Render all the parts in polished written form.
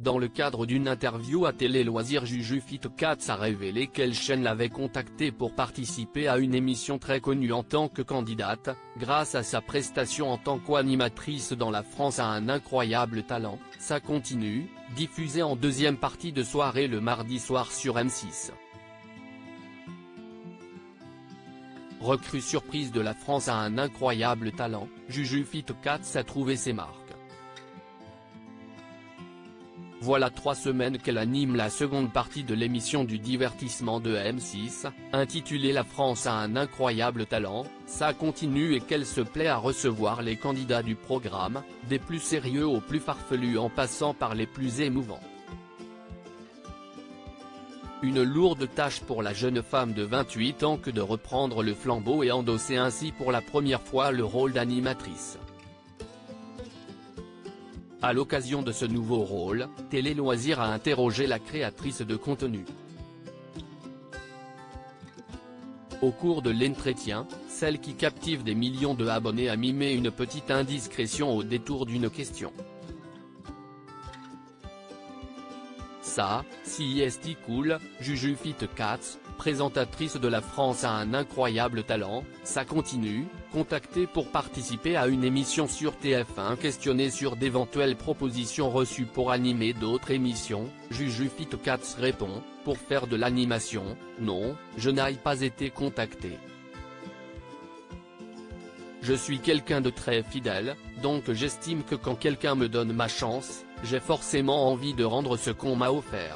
Dans le cadre d'une interview à Télé Loisirs, Juju Fitcats a révélé quelle chaîne l'avait contacté pour participer à une émission très connue en tant que candidate, grâce à sa prestation en tant qu'animatrice dans La France a un incroyable talent, ça continue, diffusé en deuxième partie de soirée le mardi soir sur M6. Recrue surprise de La France a un incroyable talent, Juju Fitcats a trouvé ses marques. Voilà 3 semaines qu'elle anime la seconde partie de l'émission du divertissement de M6, intitulée La France a un incroyable talent, ça continue et qu'elle se plaît à recevoir les candidats du programme, des plus sérieux aux plus farfelus en passant par les plus émouvants. Une lourde tâche pour la jeune femme de 28 ans que de reprendre le flambeau et endosser ainsi pour la première fois le rôle d'animatrice. À l'occasion de ce nouveau rôle, Télé Loisirs a interrogé la créatrice de contenu. Au cours de l'entretien, celle qui captive des millions de abonnés a mimé une petite indiscrétion au détour d'une question. Ça, si est cool, Juju Fitcats, présentatrice de La France a un incroyable talent, ça continue, contactée pour participer à une émission sur TF1 questionnée sur d'éventuelles propositions reçues pour animer d'autres émissions, Juju Fitcats répond, pour faire de l'animation, non, je n'ai pas été contactée. Je suis quelqu'un de très fidèle, donc j'estime que quand quelqu'un me donne ma chance, j'ai forcément envie de rendre ce qu'on m'a offert.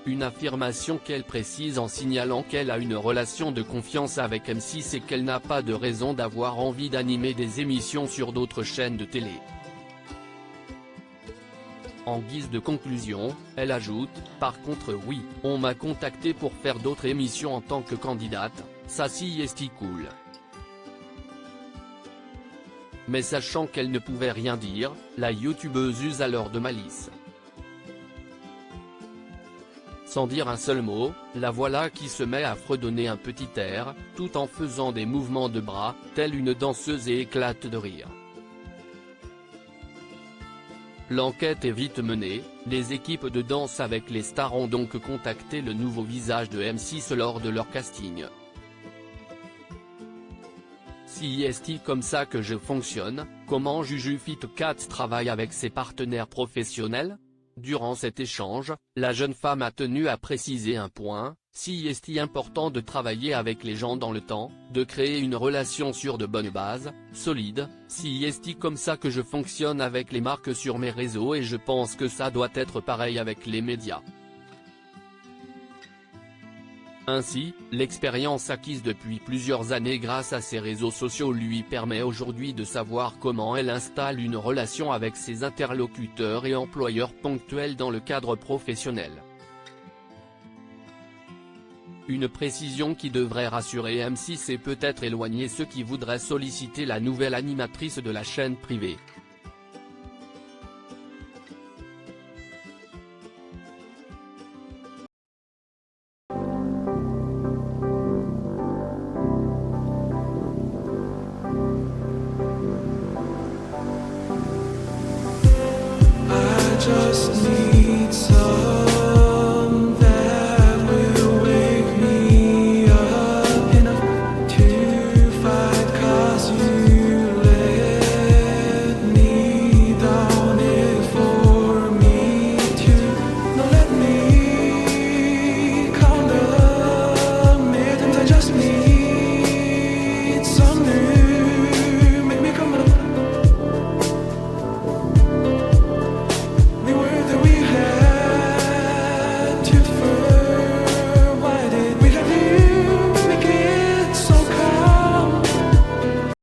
Une affirmation qu'elle précise en signalant qu'elle a une relation de confiance avec M6 et qu'elle n'a pas de raison d'avoir envie d'animer des émissions sur d'autres chaînes de télé. En guise de conclusion, elle ajoute, par contre oui, on m'a contacté pour faire d'autres émissions en tant que candidate, ça si est cool. Mais sachant qu'elle ne pouvait rien dire, la youtubeuse use alors de malice. Sans dire un seul mot, la voilà qui se met à fredonner un petit air, tout en faisant des mouvements de bras, telle une danseuse et éclate de rire. L'enquête est vite menée, les équipes de danse avec les stars ont donc contacté le nouveau visage de M6 lors de leur casting. Si est comme ça que je fonctionne, comment Juju Fitcats travaille avec ses partenaires professionnels? Durant cet échange, la jeune femme a tenu à préciser un point, si est important de travailler avec les gens dans le temps, de créer une relation sur de bonnes bases, solides, si est comme ça que je fonctionne avec les marques sur mes réseaux et je pense que ça doit être pareil avec les médias. Ainsi, l'expérience acquise depuis plusieurs années grâce à ses réseaux sociaux lui permet aujourd'hui de savoir comment elle installe une relation avec ses interlocuteurs et employeurs ponctuels dans le cadre professionnel. Une précision qui devrait rassurer M6 et peut-être éloigner ceux qui voudraient solliciter la nouvelle animatrice de la chaîne privée.